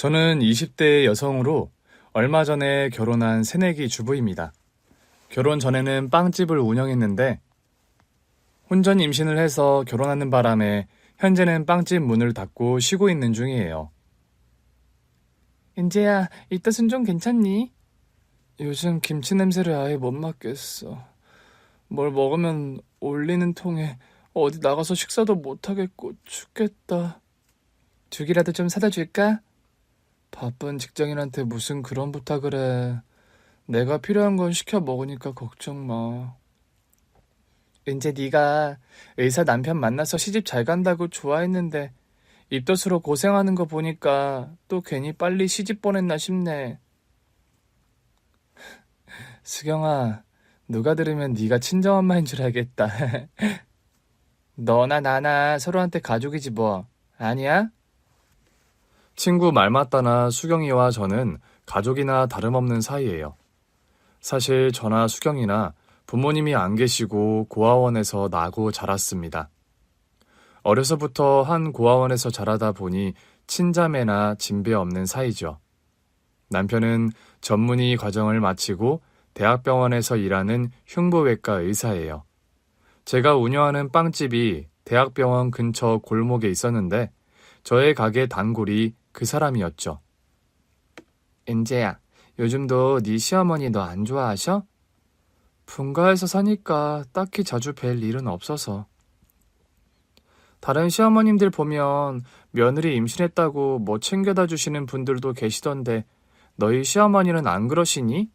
저는 20대 여성으로 얼마 전에 결혼한 새내기 주부입니다. 결혼 전에는 빵집을 운영했는데 혼전 임신을 해서 결혼하는 바람에 현재는 빵집 문을 닫고 쉬고 있는 중이에요. 인재야, 이 탓은 좀 괜찮니? 요즘 김치 냄새를 아예 못 맡겠어. 뭘 먹으면 올리는 통에 어디 나가서 식사도 못하겠고 죽겠다. 죽이라도 좀 사다 줄까? 바쁜 직장인한테 무슨 그런 부탁을 해. 내가 필요한 건 시켜 먹으니까 걱정 마. 이제 네가 의사 남편 만나서 시집 잘 간다고 좋아했는데 입덧으로 고생하는 거 보니까 또 괜히 빨리 시집 보냈나 싶네. 수경아, 누가 들으면 네가 친정엄마인 줄 알겠다. 너나 나나 서로한테 가족이지 뭐. 아니야? 친구 말 맞다나 수경이와 저는 가족이나 다름없는 사이예요. 사실 저나 수경이나 부모님이 안 계시고 고아원에서 나고 자랐습니다. 어려서부터 한 고아원에서 자라다 보니 친자매나 진배 없는 사이죠. 남편은 전문의 과정을 마치고 대학병원에서 일하는 흉부외과 의사예요. 제가 운영하는 빵집이 대학병원 근처 골목에 있었는데 저의 가게 단골이 그 사람이었죠. 은재야, 요즘도 네 시어머니 너 안 좋아하셔? 분가해서 사니까 딱히 자주 뵐 일은 없어서. 다른 시어머님들 보면 며느리 임신했다고 뭐 챙겨다 주시는 분들도 계시던데 너희 시어머니는 안 그러시니?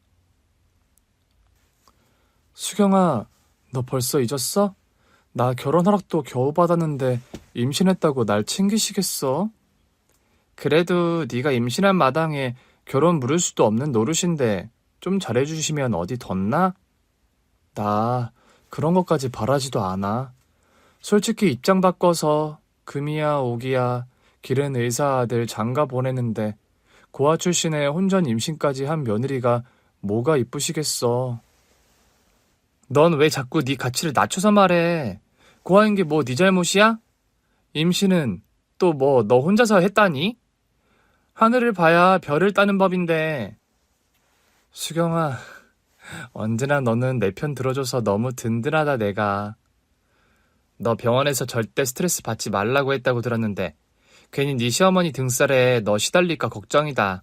수경아, 너 벌써 잊었어? 나 결혼 허락도 겨우 받았는데 임신했다고 날 챙기시겠어? 그래도 네가 임신한 마당에 결혼 물을 수도 없는 노릇인데 좀 잘해주시면 어디 덧나? 나 그런 것까지 바라지도 않아. 솔직히 입장 바꿔서 금이야 오기야 기른 의사 아들 장가 보내는데 고아 출신에 혼전 임신까지 한 며느리가 뭐가 이쁘시겠어. 넌 왜 자꾸 네 가치를 낮춰서 말해. 고아인 게 뭐 네 잘못이야? 임신은 또 뭐 너 혼자서 했다니? 하늘을 봐야 별을 따는 법인데. 수경아, 언제나 너는 내 편 들어줘서 너무 든든하다 내가. 너 병원에서 절대 스트레스 받지 말라고 했다고 들었는데 괜히 네 시어머니 등살에 너 시달릴까 걱정이다.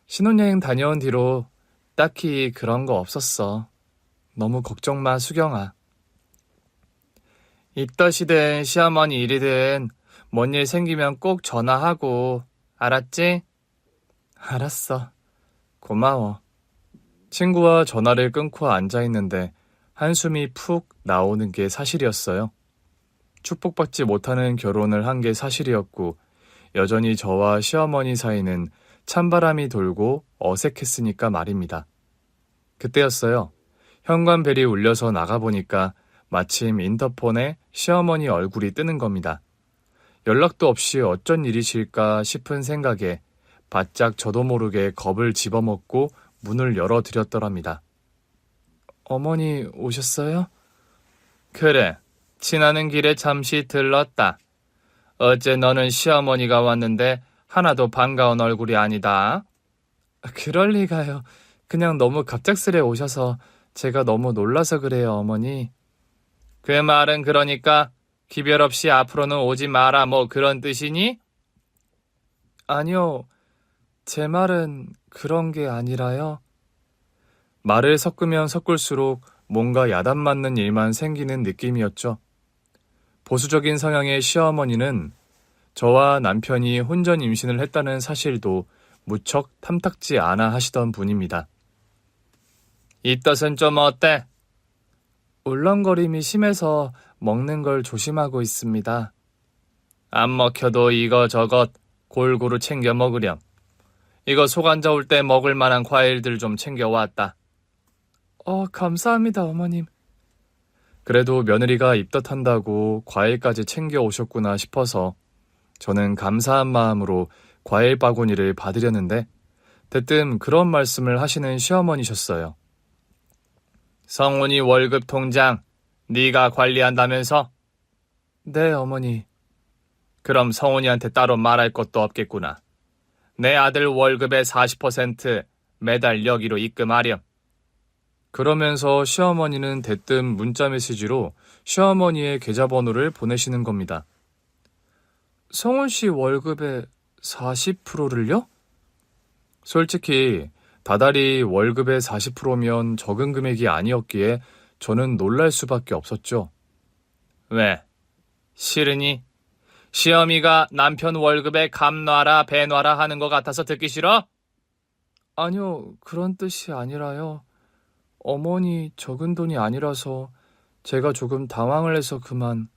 신혼여행 다녀온 뒤로 딱히 그런 거 없었어. 너무 걱정 마, 수경아. 입덧이든 시어머니 일이든 뭔 일 생기면 꼭 전화하고, 알았지? 알았어. 고마워. 친구와 전화를 끊고 앉아있는데 한숨이 푹 나오는 게 사실이었어요. 축복받지 못하는 결혼을 한 게 사실이었고 여전히 저와 시어머니 사이는 찬바람이 돌고 어색했으니까 말입니다. 그때였어요. 현관벨이 울려서 나가보니까 마침 인터폰에 시어머니 얼굴이 뜨는 겁니다. 연락도 없이 어쩐 일이실까 싶은 생각에 바짝 저도 모르게 겁을 집어먹고 문을 열어드렸더랍니다. 어머니 오셨어요? 그래, 지나는 길에 잠시 들렀다. 어째 너는 시어머니가 왔는데 하나도 반가운 얼굴이 아니다. 그럴 리가요. 그냥 너무 갑작스레 오셔서 제가 너무 놀라서 그래요, 어머니. 그 말은 그러니까 기별 없이 앞으로는 오지 마라 뭐 그런 뜻이니? 아니요, 제 말은 그런 게 아니라요. 말을 섞으면 섞을수록 뭔가 야단 맞는 일만 생기는 느낌이었죠. 보수적인 성향의 시어머니는 저와 남편이 혼전 임신을 했다는 사실도 무척 탐탁지 않아 하시던 분입니다. 이 뜻은 좀 어때? 울렁거림이 심해서 먹는 걸 조심하고 있습니다. 안 먹혀도 이거저것 골고루 챙겨 먹으렴. 이거 속 안 좋을 때 먹을 만한 과일들 좀 챙겨왔다. 감사합니다, 어머님. 그래도 며느리가 입덧한다고 과일까지 챙겨 오셨구나 싶어서 저는 감사한 마음으로 과일 바구니를 받으려는데 대뜸 그런 말씀을 하시는 시어머니셨어요. 성훈이 월급 통장 네가 관리한다면서? 네, 어머니. 그럼 성훈이한테 따로 말할 것도 없겠구나. 내 아들 월급의 40% 매달 여기로 입금하렴. 그러면서 시어머니는 대뜸 문자 메시지로 시어머니의 계좌번호를 보내시는 겁니다. 성훈 씨 월급의 40%를요? 솔직히 다달이 월급의 40%면 적은 금액이 아니었기에 저는 놀랄 수밖에 없었죠. 왜? 싫으니? 시어미가 남편 월급에 감 놔라 배 놔라 하는 것 같아서 듣기 싫어? 아니요, 그런 뜻이 아니라요. 어머니 적은 돈이 아니라서 제가 조금 당황을 해서 그만.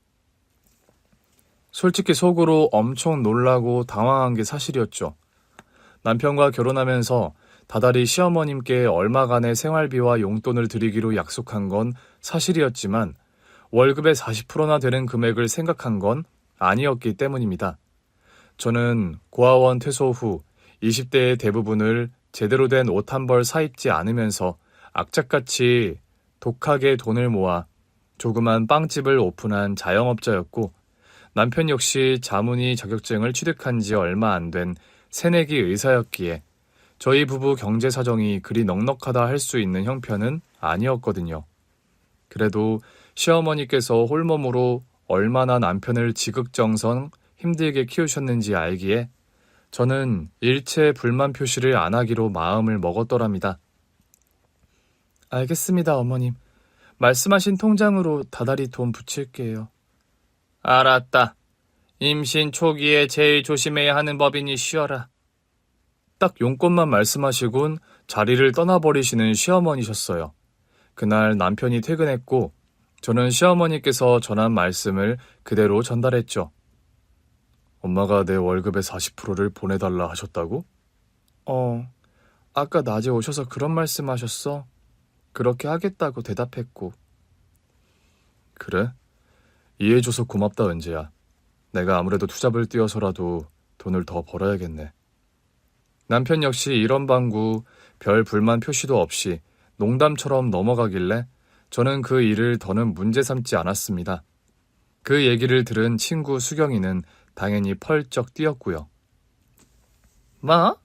솔직히 속으로 엄청 놀라고 당황한 게 사실이었죠. 남편과 결혼하면서 다달이 시어머님께 얼마간의 생활비와 용돈을 드리기로 약속한 건 사실이었지만 월급의 40%나 되는 금액을 생각한 건 아니었기 때문입니다. 저는 고아원 퇴소 후 20대의 대부분을 제대로 된 옷 한 벌 사입지 않으면서 악착같이 독하게 돈을 모아 조그만 빵집을 오픈한 자영업자였고 남편 역시 자문의 자격증을 취득한 지 얼마 안 된 새내기 의사였기에 저희 부부 경제 사정이 그리 넉넉하다 할 수 있는 형편은 아니었거든요. 그래도 시어머니께서 홀몸으로 얼마나 남편을 지극정성 힘들게 키우셨는지 알기에 저는 일체 불만 표시를 안 하기로 마음을 먹었더랍니다. 알겠습니다, 어머님. 말씀하신 통장으로 다달이 돈 붙일게요. 알았다. 임신 초기에 제일 조심해야 하는 법이니 쉬어라. 딱 용건만 말씀하시곤 자리를 떠나버리시는 시어머니셨어요. 그날 남편이 퇴근했고 저는 시어머니께서 전한 말씀을 그대로 전달했죠. 엄마가 내 월급의 40%를 보내달라 하셨다고? 아까 낮에 오셔서 그런 말씀하셨어. 그렇게 하겠다고 대답했고. 그래? 이해해줘서 고맙다, 은재야. 내가 아무래도 투잡을 뛰어서라도 돈을 더 벌어야겠네. 남편 역시 이런 방구 별 불만 표시도 없이 농담처럼 넘어가길래 저는 그 일을 더는 문제 삼지 않았습니다. 그 얘기를 들은 친구 수경이는 당연히 펄쩍 뛰었고요. 뭐?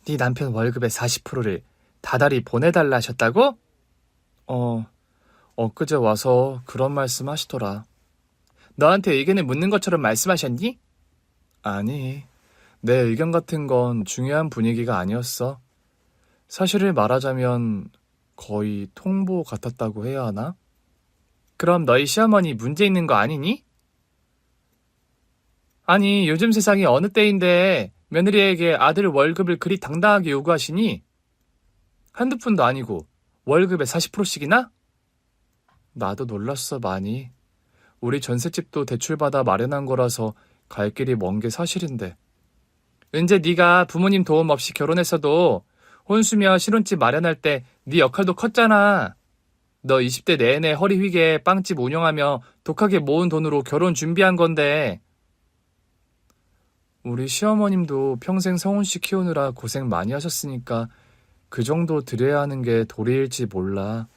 네 남편 월급의 40%를 다달이 보내달라 하셨다고? 엊그제 와서 그런 말씀 하시더라. 너한테 의견을 묻는 것처럼 말씀하셨니? 아니, 내 의견 같은 건 중요한 분위기가 아니었어. 사실을 말하자면 거의 통보 같았다고 해야 하나? 그럼 너희 시어머니 문제 있는 거 아니니? 아니, 요즘 세상이 어느 때인데 며느리에게 아들 월급을 그리 당당하게 요구하시니? 한두 푼도 아니고 월급의 40%씩이나? 나도 놀랐어, 많이. 우리 전셋집도 대출받아 마련한 거라서 갈 길이 먼 게 사실인데. 은재 네가 부모님 도움 없이 결혼했어도 혼수며 신혼집 마련할 때 네 역할도 컸잖아. 너 20대 내내 허리 휘게 빵집 운영하며 독하게 모은 돈으로 결혼 준비한 건데. 우리 시어머님도 평생 성훈 씨 키우느라 고생 많이 하셨으니까 그 정도 드려야 하는 게 도리일지 몰라.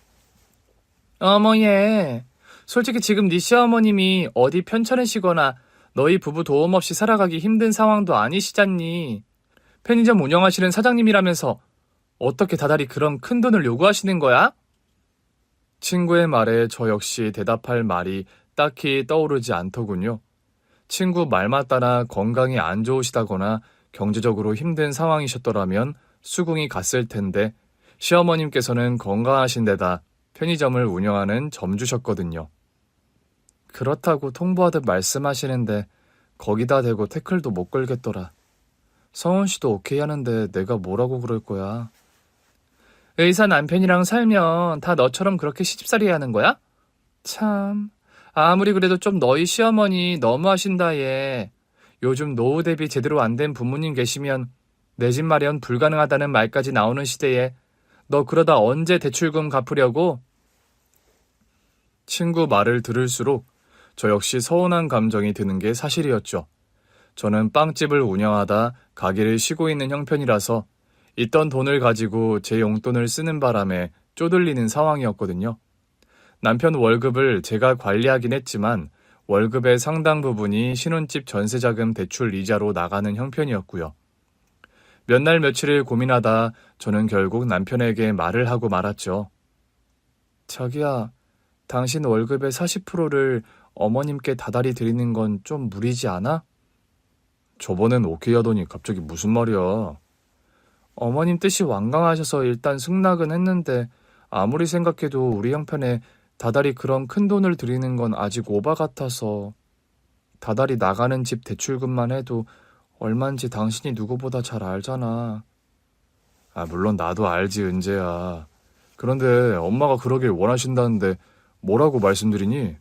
어머 얘, 솔직히 지금 네 시어머님이 어디 편찮으시거나 너희 부부 도움 없이 살아가기 힘든 상황도 아니시잖니. 편의점 운영하시는 사장님이라면서 어떻게 다달이 그런 큰 돈을 요구하시는 거야? 친구의 말에 저 역시 대답할 말이 딱히 떠오르지 않더군요. 친구 말 맞다나 건강이 안 좋으시다거나 경제적으로 힘든 상황이셨더라면 수긍이 갔을 텐데 시어머님께서는 건강하신 데다 편의점을 운영하는 점주셨거든요. 그렇다고 통보하듯 말씀하시는데 거기다 대고 태클도 못 걸겠더라. 성훈 씨도 오케이 하는데 내가 뭐라고 그럴 거야. 의사 남편이랑 살면 다 너처럼 그렇게 시집살이 하는 거야? 참, 아무리 그래도 좀 너희 시어머니 너무하신다 얘. 요즘 노후 대비 제대로 안 된 부모님 계시면 내 집 마련 불가능하다는 말까지 나오는 시대에 너 그러다 언제 대출금 갚으려고? 친구 말을 들을수록 저 역시 서운한 감정이 드는 게 사실이었죠. 저는 빵집을 운영하다 가게를 쉬고 있는 형편이라서 있던 돈을 가지고 제 용돈을 쓰는 바람에 쪼들리는 상황이었거든요. 남편 월급을 제가 관리하긴 했지만 월급의 상당 부분이 신혼집 전세자금 대출 이자로 나가는 형편이었고요. 몇 날 며칠을 고민하다 저는 결국 남편에게 말을 하고 말았죠. 자기야, 당신 월급의 40%를 어머님께 다달이 드리는 건 좀 무리지 않아? 저번엔 오케이 하더니 갑자기 무슨 말이야. 어머님 뜻이 완강하셔서 일단 승낙은 했는데 아무리 생각해도 우리 형편에 다달이 그런 큰 돈을 드리는 건 아직 오바 같아서. 다달이 나가는 집 대출금만 해도 얼만지 당신이 누구보다 잘 알잖아. 물론 나도 알지, 은재야. 그런데 엄마가 그러길 원하신다는데 뭐라고 말씀드리니?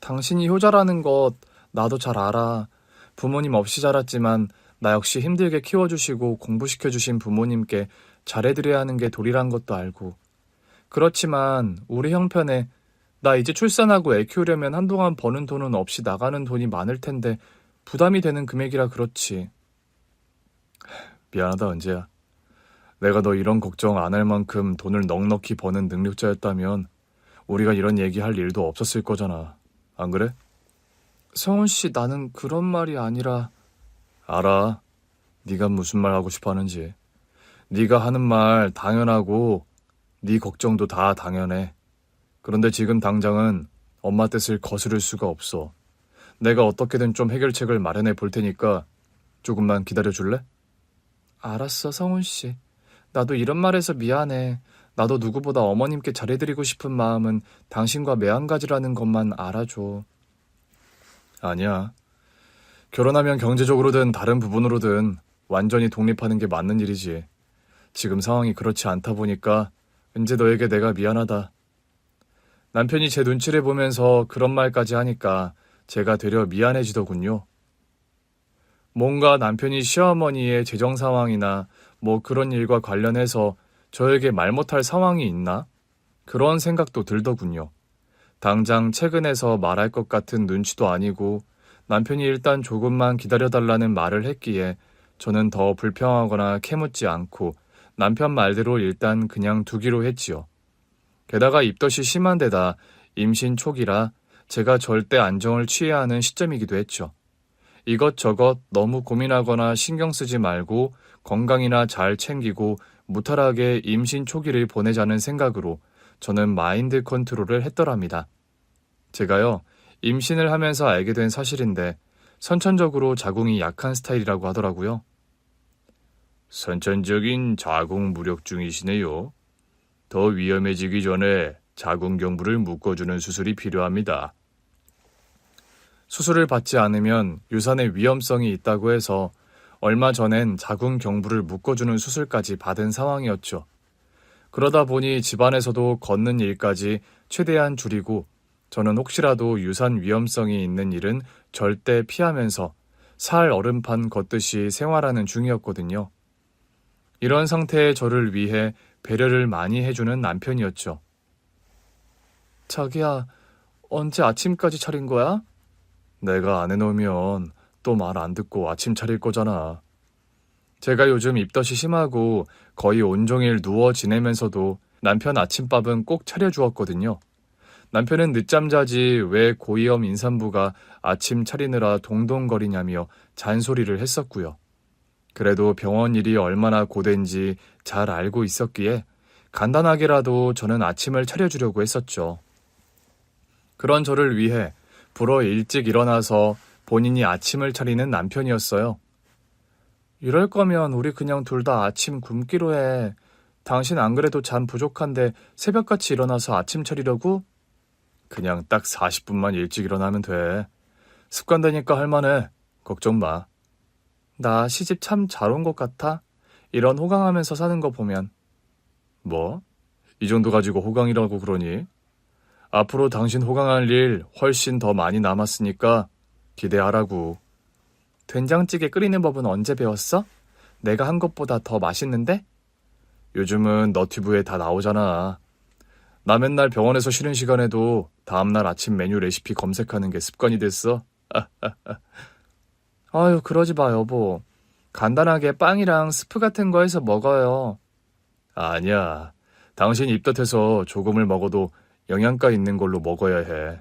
당신이 효자라는 것 나도 잘 알아. 부모님 없이 자랐지만 나 역시 힘들게 키워주시고 공부시켜주신 부모님께 잘해드려야 하는 게 도리란 것도 알고. 그렇지만 우리 형편에 나 이제 출산하고 애 키우려면 한동안 버는 돈은 없이 나가는 돈이 많을 텐데 부담이 되는 금액이라 그렇지. 미안하다, 은재야. 내가 너 이런 걱정 안 할 만큼 돈을 넉넉히 버는 능력자였다면 우리가 이런 얘기할 일도 없었을 거잖아. 안 그래? 성훈 씨, 나는 그런 말이 아니라. 알아. 네가 무슨 말 하고 싶어 하는지. 네가 하는 말 당연하고 네 걱정도 다 당연해. 그런데 지금 당장은 엄마 뜻을 거스를 수가 없어. 내가 어떻게든 좀 해결책을 마련해 볼 테니까 조금만 기다려줄래? 알았어, 성훈 씨. 나도 이런 말해서 미안해. 나도 누구보다 어머님께 잘해드리고 싶은 마음은 당신과 매한가지라는 것만 알아줘. 아니야. 결혼하면 경제적으로든 다른 부분으로든 완전히 독립하는 게 맞는 일이지. 지금 상황이 그렇지 않다 보니까 은재 너에게 내가 미안하다. 남편이 제 눈치를 보면서 그런 말까지 하니까 제가 되려 미안해지더군요. 뭔가 남편이 시어머니의 재정 상황이나 뭐 그런 일과 관련해서 저에게 말 못할 상황이 있나? 그런 생각도 들더군요. 당장 퇴근해서 말할 것 같은 눈치도 아니고 남편이 일단 조금만 기다려달라는 말을 했기에 저는 더 불평하거나 캐묻지 않고 남편 말대로 일단 그냥 두기로 했지요. 게다가 입덧이 심한 데다 임신 초기라 제가 절대 안정을 취해야 하는 시점이기도 했죠. 이것저것 너무 고민하거나 신경 쓰지 말고 건강이나 잘 챙기고 무탈하게 임신 초기를 보내자는 생각으로 저는 마인드 컨트롤을 했더랍니다. 제가요, 임신을 하면서 알게 된 사실인데 선천적으로 자궁이 약한 스타일이라고 하더라고요. 선천적인 자궁 무력증이시네요. 더 위험해지기 전에 자궁경부를 묶어주는 수술이 필요합니다. 수술을 받지 않으면 유산의 위험성이 있다고 해서 얼마 전엔 자궁경부를 묶어주는 수술까지 받은 상황이었죠. 그러다 보니 집안에서도 걷는 일까지 최대한 줄이고 저는 혹시라도 유산 위험성이 있는 일은 절대 피하면서 살 얼음판 걷듯이 생활하는 중이었거든요. 이런 상태의 저를 위해 배려를 많이 해주는 남편이었죠. 자기야, 언제 아침까지 차린 거야? 내가 안 해놓으면 또 말 안 듣고 아침 차릴 거잖아. 제가 요즘 입덧이 심하고 거의 온종일 누워 지내면서도 남편 아침밥은 꼭 차려주었거든요. 남편은 늦잠 자지 왜 고위험 임산부가 아침 차리느라 동동거리냐며 잔소리를 했었고요. 그래도 병원 일이 얼마나 고된지 잘 알고 있었기에 간단하게라도 저는 아침을 차려주려고 했었죠. 그런 저를 위해 불어 일찍 일어나서 본인이 아침을 차리는 남편이었어요. 이럴 거면 우리 그냥 둘 다 아침 굶기로 해. 당신 안 그래도 잠 부족한데 새벽같이 일어나서 아침 차리려고? 그냥 딱 40분만 일찍 일어나면 돼. 습관되니까 할만해. 걱정 마. 나 시집 참 잘 온 것 같아. 이런 호강하면서 사는 거 보면. 뭐? 이 정도 가지고 호강이라고 그러니? 앞으로 당신 호강할 일 훨씬 더 많이 남았으니까 기대하라고. 된장찌개 끓이는 법은 언제 배웠어? 내가 한 것보다 더 맛있는데? 요즘은 너튜브에 다 나오잖아. 나 맨날 병원에서 쉬는 시간에도 다음날 아침 메뉴 레시피 검색하는 게 습관이 됐어. 아유, 그러지 마, 여보. 간단하게 빵이랑 스프 같은 거 해서 먹어요. 아니야. 당신 입덧해서 조금을 먹어도 영양가 있는 걸로 먹어야 해.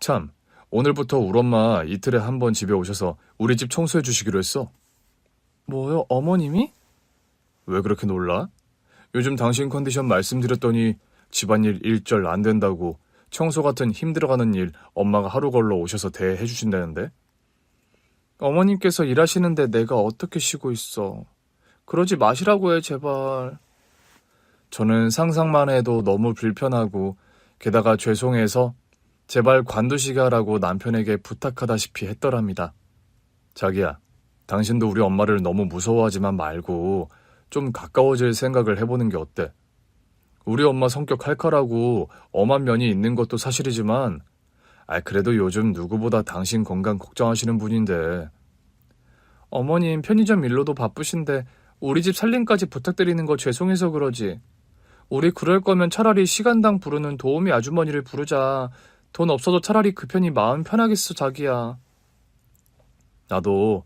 참, 오늘부터 우리 엄마 이틀에 한 번 집에 오셔서 우리 집 청소해 주시기로 했어. 뭐요, 어머님이? 왜 그렇게 놀라? 요즘 당신 컨디션 말씀드렸더니 집안일 일절 안 된다고 청소 같은 힘들어가는 일 엄마가 하루 걸러 오셔서 대해 주신다는데? 어머님께서 일하시는데 내가 어떻게 쉬고 있어. 그러지 마시라고 해, 제발. 저는 상상만 해도 너무 불편하고 게다가 죄송해서 제발 관두시게 하라고 남편에게 부탁하다시피 했더랍니다. 자기야, 당신도 우리 엄마를 너무 무서워하지만 말고 좀 가까워질 생각을 해보는 게 어때? 우리 엄마 성격 칼칼하고 엄한 면이 있는 것도 사실이지만 그래도 요즘 누구보다 당신 건강 걱정하시는 분인데. 어머님 편의점 일로도 바쁘신데 우리 집 살림까지 부탁드리는 거 죄송해서 그러지. 우리 그럴 거면 차라리 시간당 부르는 도우미 아주머니를 부르자. 돈 없어도 차라리 그 편이 마음 편하겠어, 자기야. 나도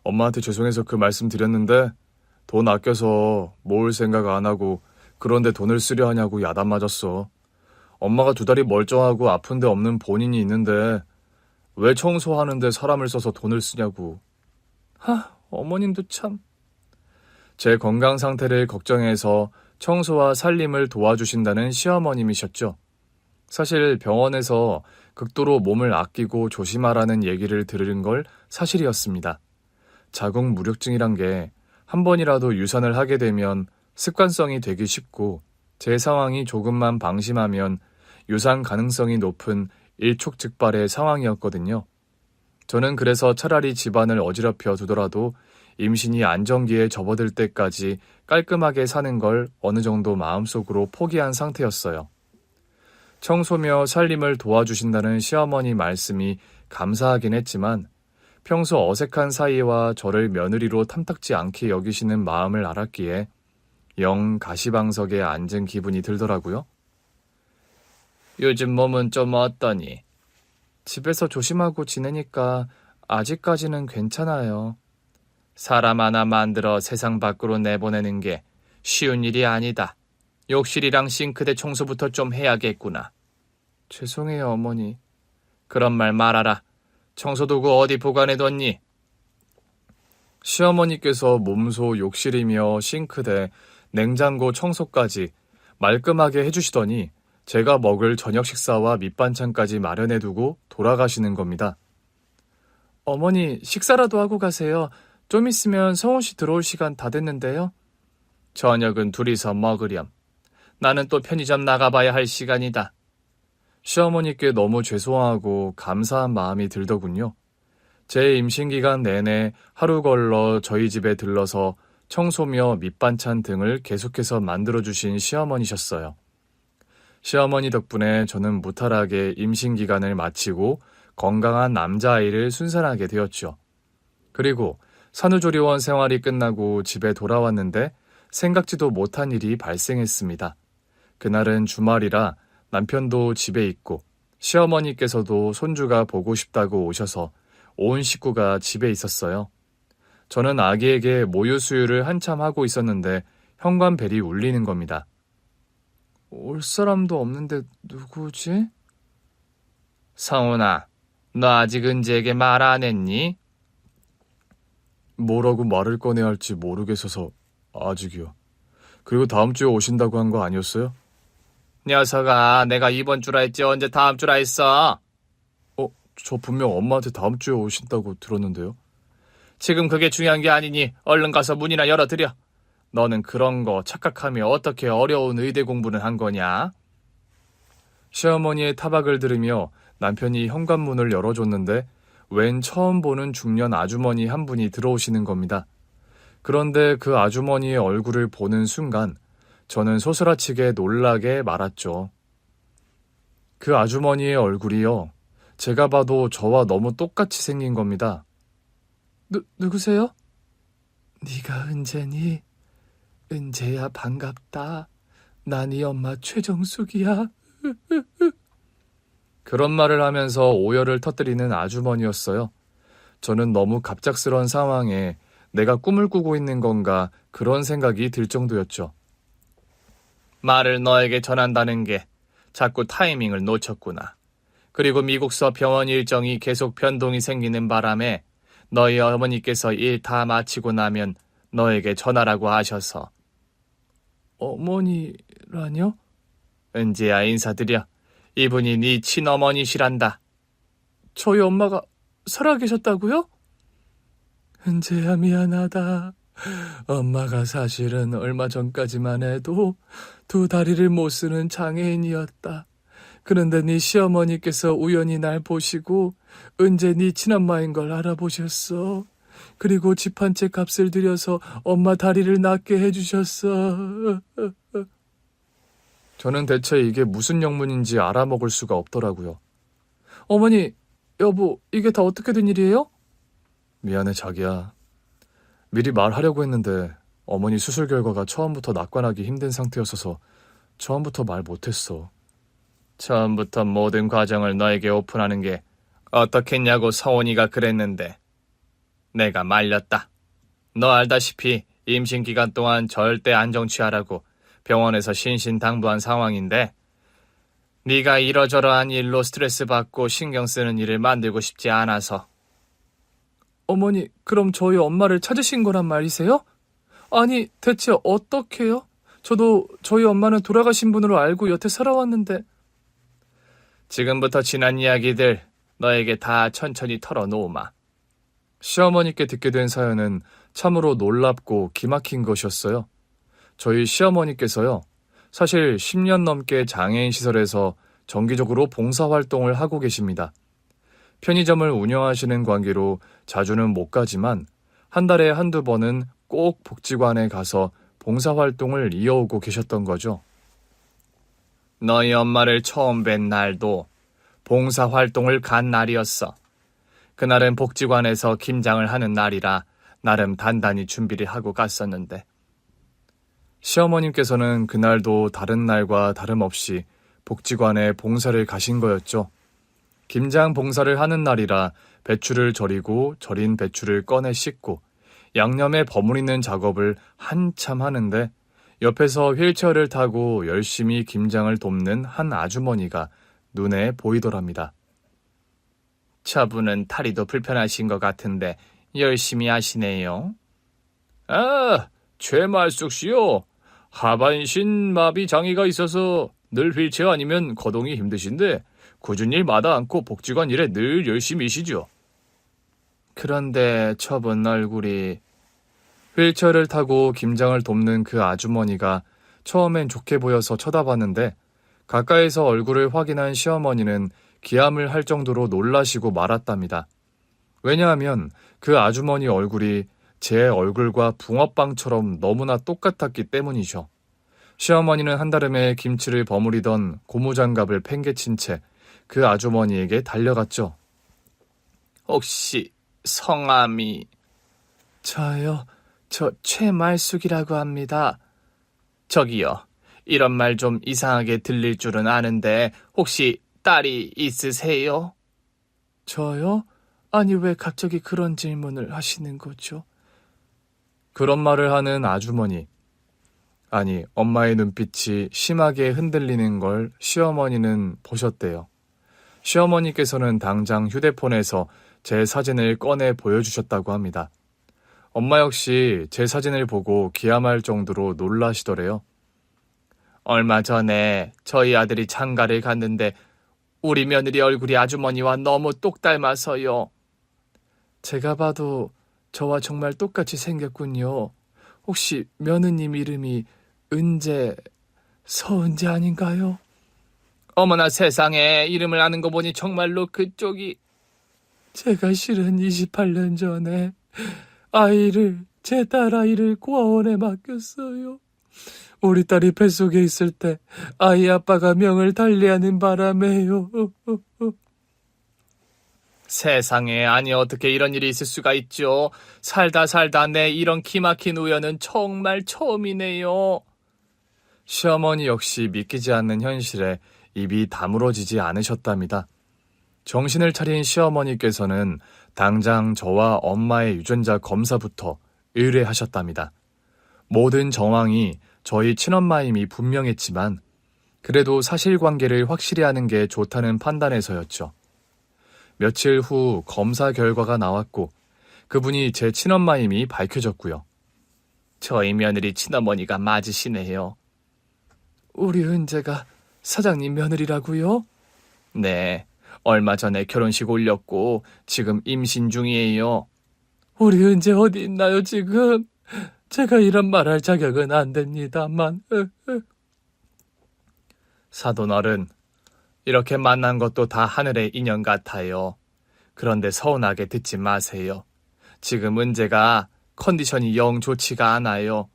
엄마한테 죄송해서 그 말씀 드렸는데 돈 아껴서 모을 생각 안 하고 그런데 돈을 쓰려 하냐고 야단 맞았어. 엄마가 두 다리 멀쩡하고 아픈 데 없는 본인이 있는데 왜 청소하는데 사람을 써서 돈을 쓰냐고. 어머님도 참. 제 건강 상태를 걱정해서 청소와 살림을 도와주신다는 시어머님이셨죠. 사실 병원에서 극도로 몸을 아끼고 조심하라는 얘기를 들은 걸 사실이었습니다. 자궁무력증이란 게 한 번이라도 유산을 하게 되면 습관성이 되기 쉽고 제 상황이 조금만 방심하면 유산 가능성이 높은 일촉즉발의 상황이었거든요. 저는 그래서 차라리 집안을 어지럽혀 두더라도 임신이 안정기에 접어들 때까지 깔끔하게 사는 걸 어느 정도 마음속으로 포기한 상태였어요. 청소며 살림을 도와주신다는 시어머니 말씀이 감사하긴 했지만 평소 어색한 사이와 저를 며느리로 탐탁지 않게 여기시는 마음을 알았기에 영 가시방석에 앉은 기분이 들더라고요. 요즘 몸은 좀 어떠니? 집에서 조심하고 지내니까 아직까지는 괜찮아요. 사람 하나 만들어 세상 밖으로 내보내는 게 쉬운 일이 아니다. 욕실이랑 싱크대 청소부터 좀 해야겠구나. 죄송해요, 어머니. 그런 말 말아라. 청소도구 어디 보관해뒀니? 시어머니께서 몸소 욕실이며 싱크대, 냉장고 청소까지 말끔하게 해주시더니 제가 먹을 저녁 식사와 밑반찬까지 마련해두고 돌아가시는 겁니다. 어머니, 식사라도 하고 가세요. 좀 있으면 성훈 씨 들어올 시간 다 됐는데요. 저녁은 둘이서 먹으렴. 나는 또 편의점 나가봐야 할 시간이다. 시어머니께 너무 죄송하고 감사한 마음이 들더군요. 제 임신기간 내내 하루 걸러 저희 집에 들러서 청소며 밑반찬 등을 계속해서 만들어주신 시어머니셨어요. 시어머니 덕분에 저는 무탈하게 임신기간을 마치고 건강한 남자아이를 순산하게 되었죠. 그리고 산후조리원 생활이 끝나고 집에 돌아왔는데 생각지도 못한 일이 발생했습니다. 그날은 주말이라 남편도 집에 있고 시어머니께서도 손주가 보고 싶다고 오셔서 온 식구가 집에 있었어요. 저는 아기에게 모유 수유를 한참 하고 있었는데 현관벨이 울리는 겁니다. 올 사람도 없는데 누구지? 성훈아, 너 아직 은지에게 말 안 했니? 뭐라고 말을 꺼내야 할지 모르겠어서 아직이요. 그리고 다음 주에 오신다고 한 거 아니었어요? 녀석아, 내가 이번 주라 했지 언제 다음 주라 했어? 저 분명 엄마한테 다음 주에 오신다고 들었는데요. 지금 그게 중요한 게 아니니 얼른 가서 문이나 열어드려. 너는 그런 거 착각하며 어떻게 어려운 의대 공부는 한 거냐? 시어머니의 타박을 들으며 남편이 현관문을 열어줬는데 웬 처음 보는 중년 아주머니 한 분이 들어오시는 겁니다. 그런데 그 아주머니의 얼굴을 보는 순간 저는 소스라치게 놀라게 말았죠. 그 아주머니의 얼굴이요. 제가 봐도 저와 너무 똑같이 생긴 겁니다. 누구세요? 네가 은재니? 은재야, 반갑다. 난 네 엄마 최정숙이야. 그런 말을 하면서 오열을 터뜨리는 아주머니였어요. 저는 너무 갑작스러운 상황에 내가 꿈을 꾸고 있는 건가 그런 생각이 들 정도였죠. 말을 너에게 전한다는 게 자꾸 타이밍을 놓쳤구나. 그리고 미국서 병원 일정이 계속 변동이 생기는 바람에 너희 어머니께서 일 다 마치고 나면 너에게 전하라고 하셔서. 어머니라뇨? 은재야, 인사드려. 이분이 네 친어머니시란다. 저희 엄마가 살아계셨다고요? 은재야, 미안하다. 엄마가 사실은 얼마 전까지만 해도 두 다리를 못 쓰는 장애인이었다. 그런데 네 시어머니께서 우연히 날 보시고 은재 네 친엄마인 걸 알아보셨어. 그리고 집 한 채 값을 들여서 엄마 다리를 낫게 해주셨어. 저는 대체 이게 무슨 영문인지 알아먹을 수가 없더라고요. 어머니, 여보, 이게 다 어떻게 된 일이에요? 미안해, 자기야. 미리 말하려고 했는데 어머니 수술 결과가 처음부터 낙관하기 힘든 상태였어서 처음부터 말 못했어. 처음부터 모든 과정을 너에게 오픈하는 게 어떻겠냐고 서원이가 그랬는데 내가 말렸다. 너 알다시피 임신 기간 동안 절대 안정 취하라고 병원에서 신신당부한 상황인데 네가 이러저러한 일로 스트레스 받고 신경 쓰는 일을 만들고 싶지 않아서. 어머니, 그럼 저희 엄마를 찾으신 거란 말이세요? 아니, 대체 어떻게요? 저도 저희 엄마는 돌아가신 분으로 알고 여태 살아왔는데. 지금부터 지난 이야기들 너에게 다 천천히 털어놓으마. 시어머니께 듣게 된 사연은 참으로 놀랍고 기막힌 것이었어요. 저희 시어머니께서요, 사실 10년 넘게 장애인 시설에서 정기적으로 봉사활동을 하고 계십니다. 편의점을 운영하시는 관계로 자주는 못 가지만 한 달에 한두 번은 꼭 복지관에 가서 봉사활동을 이어오고 계셨던 거죠. 너희 엄마를 처음 뵌 날도 봉사활동을 간 날이었어. 그날은 복지관에서 김장을 하는 날이라 나름 단단히 준비를 하고 갔었는데 시어머님께서는 그날도 다른 날과 다름없이 복지관에 봉사를 가신 거였죠. 김장 봉사를 하는 날이라 배추를 절이고 절인 배추를 꺼내 씻고 양념에 버무리는 작업을 한참 하는데 옆에서 휠체어를 타고 열심히 김장을 돕는 한 아주머니가 눈에 보이더랍니다. 저분은 다리도 불편하신 것 같은데 열심히 하시네요. 아, 최말숙 씨요. 하반신 마비 장애가 있어서 늘 휠체어 아니면 거동이 힘드신데 굳은 일 마다 않고 복지관 일에 늘 열심히시죠. 그런데 저분 얼굴이... 휠체어를 타고 김장을 돕는 그 아주머니가 처음엔 좋게 보여서 쳐다봤는데 가까이서 얼굴을 확인한 시어머니는 기함을 할 정도로 놀라시고 말았답니다. 왜냐하면 그 아주머니 얼굴이 제 얼굴과 붕어빵처럼 너무나 똑같았기 때문이죠. 시어머니는 한달음에 김치를 버무리던 고무장갑을 팽개친 채 그 아주머니에게 달려갔죠. 혹시 성함이... 저요, 저 최말숙이라고 합니다. 저기요, 이런 말 좀 이상하게 들릴 줄은 아는데 혹시 딸이 있으세요? 저요? 아니, 왜 갑자기 그런 질문을 하시는 거죠? 그런 말을 하는 아주머니. 아니, 엄마의 눈빛이 심하게 흔들리는 걸 시어머니는 보셨대요. 시어머니께서는 당장 휴대폰에서 제 사진을 꺼내 보여주셨다고 합니다. 엄마 역시 제 사진을 보고 기함할 정도로 놀라시더래요. 얼마 전에 저희 아들이 장가를 갔는데 우리 며느리 얼굴이 아주머니와 너무 똑 닮아서요. 제가 봐도 저와 정말 똑같이 생겼군요. 혹시 며느님 이름이 은재, 서은재 아닌가요? 어머나 세상에, 이름을 아는 거 보니 정말로 그쪽이... 제가 실은 28년 전에 제 딸아이를 고아원에 맡겼어요. 우리 딸이 뱃속에 있을 때 아이 아빠가 명을 달리하는 바람에요. 세상에, 아니 어떻게 이런 일이 있을 수가 있죠. 살다 내 이런 기막힌 우연은 정말 처음이네요. 시어머니 역시 믿기지 않는 현실에 입이 다물어지지 않으셨답니다. 정신을 차린 시어머니께서는 당장 저와 엄마의 유전자 검사부터 의뢰하셨답니다. 모든 정황이 저희 친엄마임이 분명했지만 그래도 사실관계를 확실히 하는 게 좋다는 판단에서였죠. 며칠 후 검사 결과가 나왔고 그분이 제 친엄마임이 밝혀졌고요. 저희 며느리 친어머니가 맞으시네요. 우리 은재가 사장님 며느리라고요? 네, 얼마 전에 결혼식 올렸고 지금 임신 중이에요. 우리 은재 어디 있나요, 지금? 제가 이런 말할 자격은 안 됩니다만. 사돈어른, 이렇게 만난 것도 다 하늘의 인연 같아요. 그런데 서운하게 듣지 마세요. 지금 은재가 컨디션이 영 좋지가 않아요.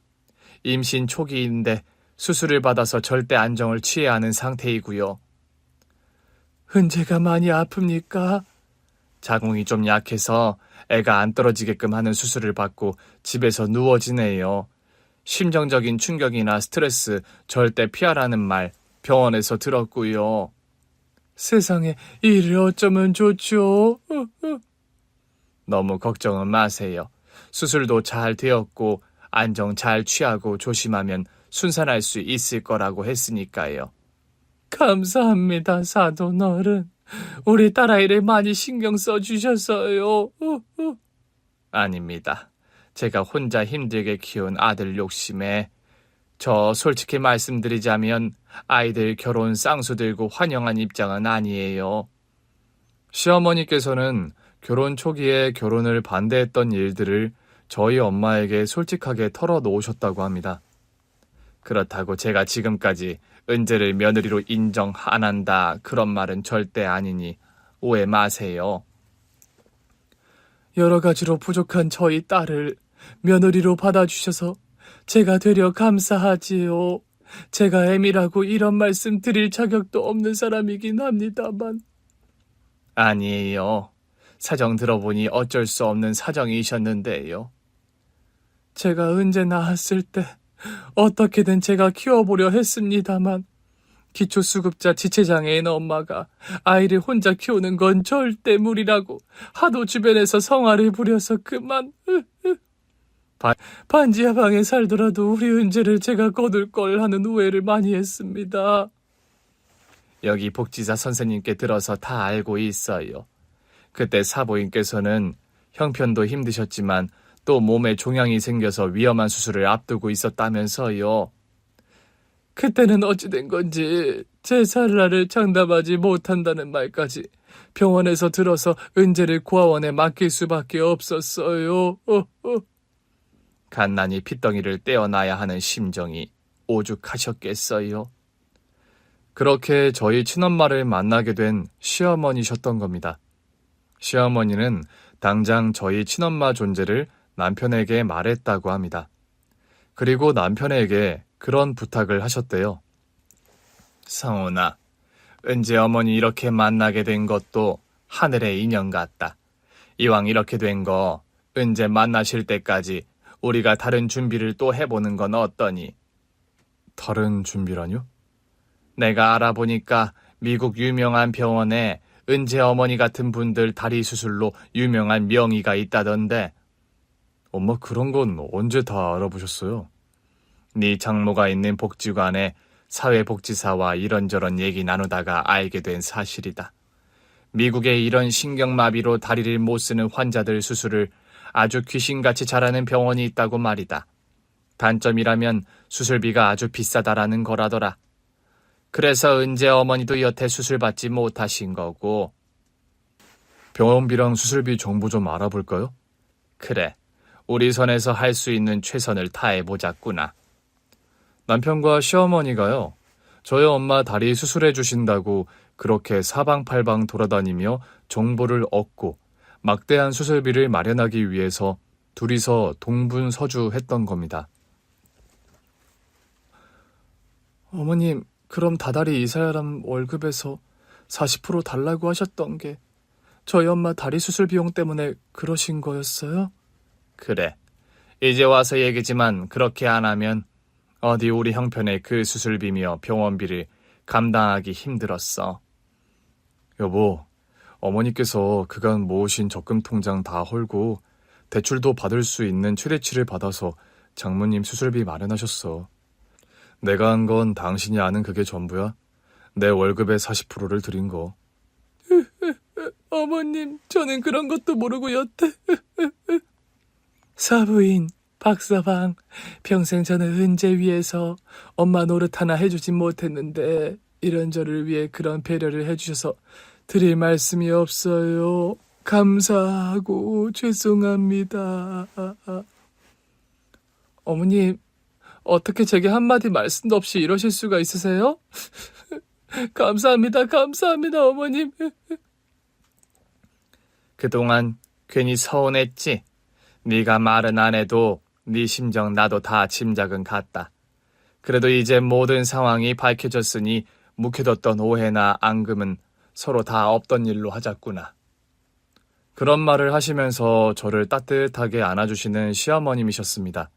임신 초기인데 수술을 받아서 절대 안정을 취해야 하는 상태이고요. 은재가 많이 아픕니까? 자궁이 좀 약해서 애가 안 떨어지게끔 하는 수술을 받고 집에서 누워 지내요. 심정적인 충격이나 스트레스 절대 피하라는 말 병원에서 들었고요. 세상에 이를 어쩌면 좋죠? 너무 걱정은 마세요. 수술도 잘 되었고 안정 잘 취하고 조심하면 순산할 수 있을 거라고 했으니까요. 감사합니다, 사돈어른. 우리 딸아이를 많이 신경 써주셔서요. 아닙니다. 제가 혼자 힘들게 키운 아들 욕심에 저 솔직히 말씀드리자면 아이들 결혼 쌍수 들고 환영한 입장은 아니에요. 시어머니께서는 결혼 초기에 결혼을 반대했던 일들을 저희 엄마에게 솔직하게 털어놓으셨다고 합니다. 그렇다고 제가 지금까지 은재를 며느리로 인정 안 한다 그런 말은 절대 아니니 오해 마세요. 여러 가지로 부족한 저희 딸을 며느리로 받아주셔서 제가 되려 감사하지요. 제가 애미라고 이런 말씀 드릴 자격도 없는 사람이긴 합니다만. 아니에요. 사정 들어보니 어쩔 수 없는 사정이셨는데요. 제가 은재 낳았을 때 어떻게든 제가 키워보려 했습니다만 기초수급자 지체장애인 엄마가 아이를 혼자 키우는 건 절대 무리라고 하도 주변에서 성화를 부려서 그만. 반지하 방에 살더라도 우리 은재를 제가 거둘 걸 하는 오해를 많이 했습니다. 여기 복지사 선생님께 들어서 다 알고 있어요. 그때 사부인께서는 형편도 힘드셨지만 또 몸에 종양이 생겨서 위험한 수술을 앞두고 있었다면서요. 그때는 어찌 된 건지 제 살라를 장담하지 못한다는 말까지 병원에서 들어서 은재를 고아원에 맡길 수밖에 없었어요. 갓난이 핏덩이를 떼어놔야 하는 심정이 오죽하셨겠어요. 그렇게 저희 친엄마를 만나게 된 시어머니셨던 겁니다. 시어머니는 당장 저희 친엄마 존재를 남편에게 말했다고 합니다. 그리고 남편에게 그런 부탁을 하셨대요. 성훈아, 은재 어머니 이렇게 만나게 된 것도 하늘의 인연 같다. 이왕 이렇게 된 거 은재 만나실 때까지 우리가 다른 준비를 또 해보는 건 어떠니? 다른 준비라뇨? 내가 알아보니까 미국 유명한 병원에 은재 어머니 같은 분들 다리 수술로 유명한 명의가 있다던데. 엄마 그런 건 언제 다 알아보셨어요? 네 장모가 있는 복지관에 사회복지사와 이런저런 얘기 나누다가 알게 된 사실이다. 미국에 이런 신경마비로 다리를 못 쓰는 환자들 수술을 아주 귀신같이 잘하는 병원이 있다고 말이다. 단점이라면 수술비가 아주 비싸다라는 거라더라. 그래서 은재 어머니도 여태 수술받지 못하신 거고. 병원비랑 수술비 정보 좀 알아볼까요? 그래, 우리 선에서 할 수 있는 최선을 다해보자꾸나. 남편과 시어머니가요, 저희 엄마 다리 수술해 주신다고 그렇게 사방팔방 돌아다니며 정보를 얻고 막대한 수술비를 마련하기 위해서 둘이서 동분서주했던 겁니다. 어머님, 그럼 다달이 이 사람 월급에서 40% 달라고 하셨던 게 저희 엄마 다리 수술 비용 때문에 그러신 거였어요? 그래, 이제 와서 얘기지만 그렇게 안 하면 어디 우리 형편의 그 수술비며 병원비를 감당하기 힘들었어. 여보, 어머니께서 그간 모으신 적금 통장 다 헐고 대출도 받을 수 있는 최대치를 받아서 장모님 수술비 마련하셨어. 내가 한 건 당신이 아는 그게 전부야. 내 월급의 40%를 드린 거. 어머님, 저는 그런 것도 모르고 여태. 사부인, 박서방, 평생 저는 은재 위해서 엄마 노릇 하나 해주진 못했는데 이런 저를 위해 그런 배려를 해주셔서 드릴 말씀이 없어요. 감사하고 죄송합니다. 어머님, 어떻게 제게 한마디 말씀도 없이 이러실 수가 있으세요? 감사합니다, 감사합니다, 어머님. 그동안 괜히 서운했지? 네가 말은 안 해도 네 심정 나도 다 짐작은 갔다. 그래도 이제 모든 상황이 밝혀졌으니 묵혀뒀던 오해나 앙금은 서로 다 없던 일로 하자꾸나. 그런 말을 하시면서 저를 따뜻하게 안아주시는 시어머님이셨습니다.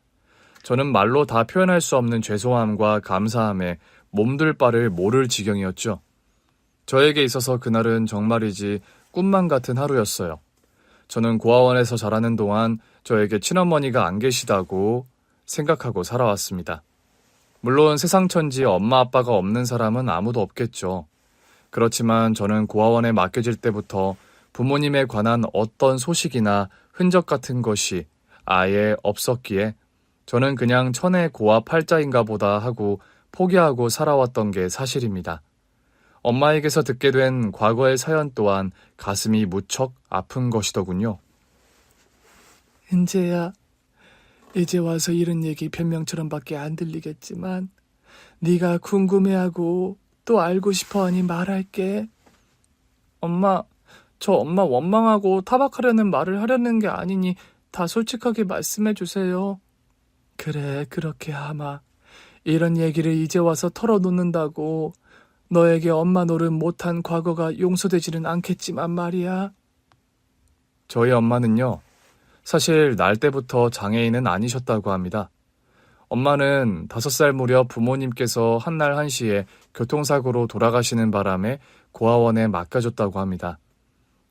저는 말로 다 표현할 수 없는 죄송함과 감사함에 몸둘 바를 모를 지경이었죠. 저에게 있어서 그날은 정말이지 꿈만 같은 하루였어요. 저는 고아원에서 자라는 동안 저에게 친어머니가 안 계시다고 생각하고 살아왔습니다. 물론 세상 천지 엄마 아빠가 없는 사람은 아무도 없겠죠. 그렇지만 저는 고아원에 맡겨질 때부터 부모님에 관한 어떤 소식이나 흔적 같은 것이 아예 없었기에 저는 그냥 천의 고아 팔자인가 보다 하고 포기하고 살아왔던 게 사실입니다. 엄마에게서 듣게 된 과거의 사연 또한 가슴이 무척 아픈 것이더군요. 은재야, 이제 와서 이런 얘기 변명처럼밖에 안 들리겠지만 네가 궁금해하고 또 알고 싶어하니 말할게. 엄마, 저 엄마 원망하고 타박하려는 말을 하려는 게 아니니 다 솔직하게 말씀해 주세요. 그래, 그렇게 하마. 이런 얘기를 이제 와서 털어놓는다고 너에게 엄마 노릇 못한 과거가 용서되지는 않겠지만 말이야. 저희 엄마는요, 사실 날 때부터 장애인은 아니셨다고 합니다. 엄마는 5살 무렵 부모님께서 한날 한시에 교통사고로 돌아가시는 바람에 고아원에 맡겨졌다고 합니다.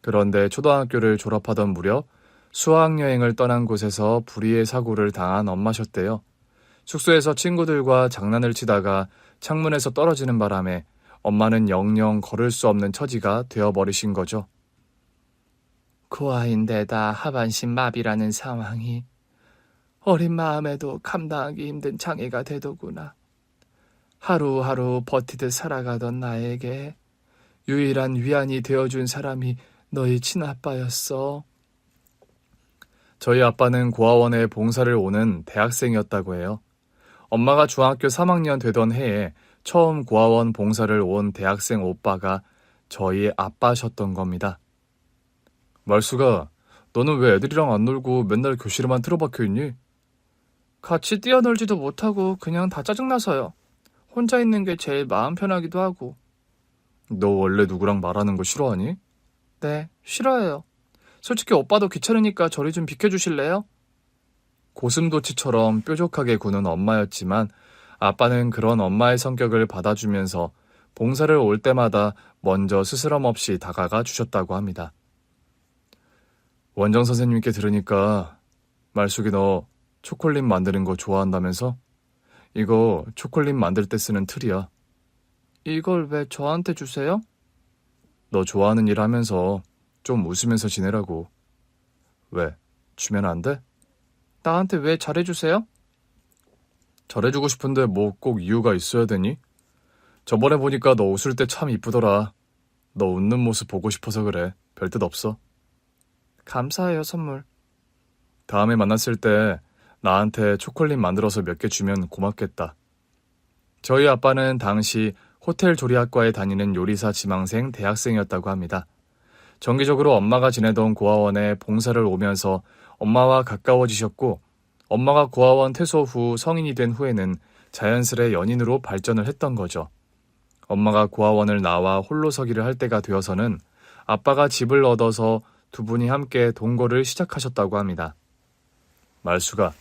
그런데 초등학교를 졸업하던 무렵 수학여행을 떠난 곳에서 불의의 사고를 당한 엄마셨대요. 숙소에서 친구들과 장난을 치다가 창문에서 떨어지는 바람에 엄마는 영영 걸을 수 없는 처지가 되어버리신 거죠. 고아인데다 하반신 마비라는 상황이 어린 마음에도 감당하기 힘든 장애가 되더구나. 하루하루 버티듯 살아가던 나에게 유일한 위안이 되어준 사람이 너희 친아빠였어. 저희 아빠는 고아원에 봉사를 오는 대학생이었다고 해요. 엄마가 중학교 3학년 되던 해에 처음 고아원 봉사를 온 대학생 오빠가 저희 아빠셨던 겁니다. 말수가, 너는 왜 애들이랑 안 놀고 맨날 교실에만 틀어박혀 있니? 같이 뛰어놀지도 못하고 그냥 다 짜증나서요. 혼자 있는 게 제일 마음 편하기도 하고. 너 원래 누구랑 말하는 거 싫어하니? 네, 싫어해요. 솔직히 오빠도 귀찮으니까 저리 좀 비켜주실래요? 고슴도치처럼 뾰족하게 구는 엄마였지만 아빠는 그런 엄마의 성격을 받아주면서 봉사를 올 때마다 먼저 스스럼 없이 다가가 주셨다고 합니다. 원장 선생님께 들으니까 말숙이 너 초콜릿 만드는 거 좋아한다면서? 이거 초콜릿 만들 때 쓰는 틀이야. 이걸 왜 저한테 주세요? 너 좋아하는 일 하면서 좀 웃으면서 지내라고. 왜? 주면 안 돼? 나한테 왜 잘해주세요? 잘해주고 싶은데 뭐 꼭 이유가 있어야 되니? 저번에 보니까 너 웃을 때 참 이쁘더라. 너 웃는 모습 보고 싶어서 그래. 별뜻 없어. 감사해요, 선물. 다음에 만났을 때 나한테 초콜릿 만들어서 몇 개 주면 고맙겠다. 저희 아빠는 당시 호텔 조리학과에 다니는 요리사 지망생 대학생이었다고 합니다. 정기적으로 엄마가 지내던 고아원에 봉사를 오면서 엄마와 가까워지셨고, 엄마가 고아원 퇴소 후 성인이 된 후에는 자연스레 연인으로 발전을 했던 거죠. 엄마가 고아원을 나와 홀로서기를 할 때가 되어서는 아빠가 집을 얻어서 두 분이 함께 동거를 시작하셨다고 합니다. 말수가,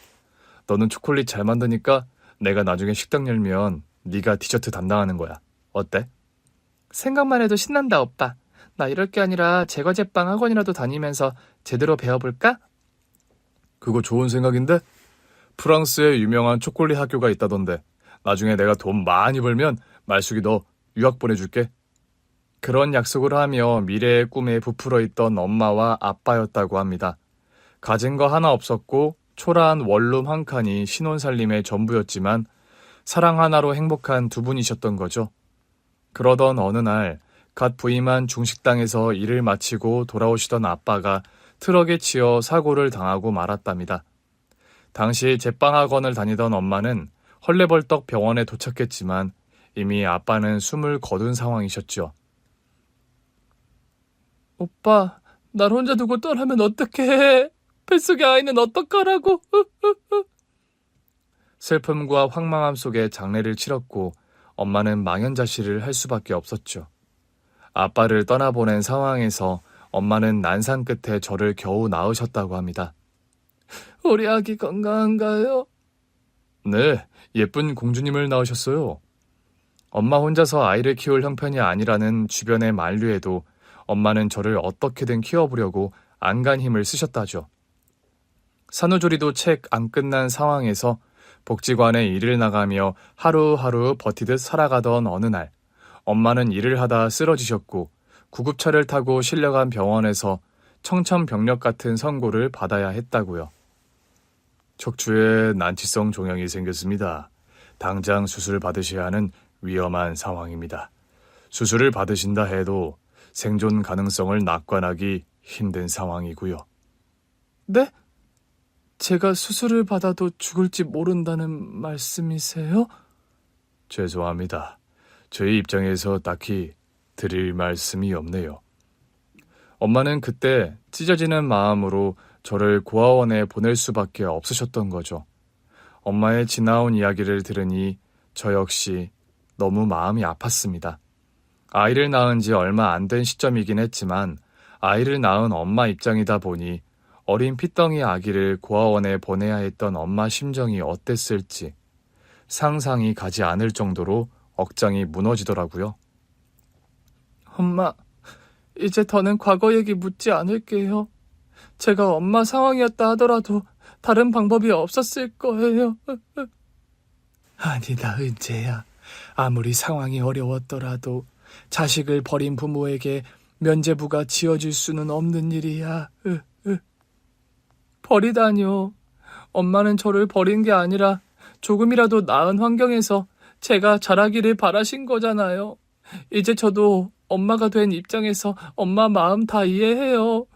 너는 초콜릿 잘 만드니까 내가 나중에 식당 열면 네가 디저트 담당하는 거야. 어때? 생각만 해도 신난다, 오빠. 나 이럴 게 아니라 제과제빵 학원이라도 다니면서 제대로 배워볼까? 그거 좋은 생각인데? 프랑스에 유명한 초콜릿 학교가 있다던데 나중에 내가 돈 많이 벌면 말숙이 너 유학 보내줄게. 그런 약속을 하며 미래의 꿈에 부풀어 있던 엄마와 아빠였다고 합니다. 가진 거 하나 없었고 초라한 원룸 한 칸이 신혼살림의 전부였지만 사랑 하나로 행복한 두 분이셨던 거죠. 그러던 어느 날 갓 부임한 중식당에서 일을 마치고 돌아오시던 아빠가 트럭에 치여 사고를 당하고 말았답니다. 당시 제빵학원을 다니던 엄마는 헐레벌떡 병원에 도착했지만 이미 아빠는 숨을 거둔 상황이셨죠. 오빠, 날 혼자 두고 떠나면 어떡해? 뱃속의 아이는 어떡하라고? 슬픔과 황망함 속에 장례를 치렀고 엄마는 망연자실을 할 수밖에 없었죠. 아빠를 떠나보낸 상황에서 엄마는 난상 끝에 저를 겨우 낳으셨다고 합니다. 우리 아기 건강한가요? 네, 예쁜 공주님을 낳으셨어요. 엄마 혼자서 아이를 키울 형편이 아니라는 주변의 만류에도 엄마는 저를 어떻게든 키워보려고 안간 힘을 쓰셨다죠. 산후조리도 책 안 끝난 상황에서 복지관에 일을 나가며 하루하루 버티듯 살아가던 어느 날 엄마는 일을 하다 쓰러지셨고 구급차를 타고 실려간 병원에서 청천벽력 같은 선고를 받아야 했다고요. 척추에 난치성 종양이 생겼습니다. 당장 수술 받으셔야 하는 위험한 상황입니다. 수술을 받으신다 해도 생존 가능성을 낙관하기 힘든 상황이고요. 네? 제가 수술을 받아도 죽을지 모른다는 말씀이세요? 죄송합니다. 저희 입장에서 딱히 드릴 말씀이 없네요. 엄마는 그때 찢어지는 마음으로 저를 고아원에 보낼 수밖에 없으셨던 거죠. 엄마의 지나온 이야기를 들으니 저 역시 너무 마음이 아팠습니다. 아이를 낳은 지 얼마 안 된 시점이긴 했지만 아이를 낳은 엄마 입장이다 보니 어린 핏덩이 아기를 고아원에 보내야 했던 엄마 심정이 어땠을지 상상이 가지 않을 정도로 억장이 무너지더라고요. 엄마, 이제 더는 과거 얘기 묻지 않을게요. 제가 엄마 상황이었다 하더라도 다른 방법이 없었을 거예요. 아니다, 은재야. 아무리 상황이 어려웠더라도 자식을 버린 부모에게 면죄부가 지어줄 수는 없는 일이야. 버리다뇨. 엄마는 저를 버린 게 아니라 조금이라도 나은 환경에서 제가 자라기를 바라신 거잖아요. 이제 저도 엄마가 된 입장에서 엄마 마음 다 이해해요.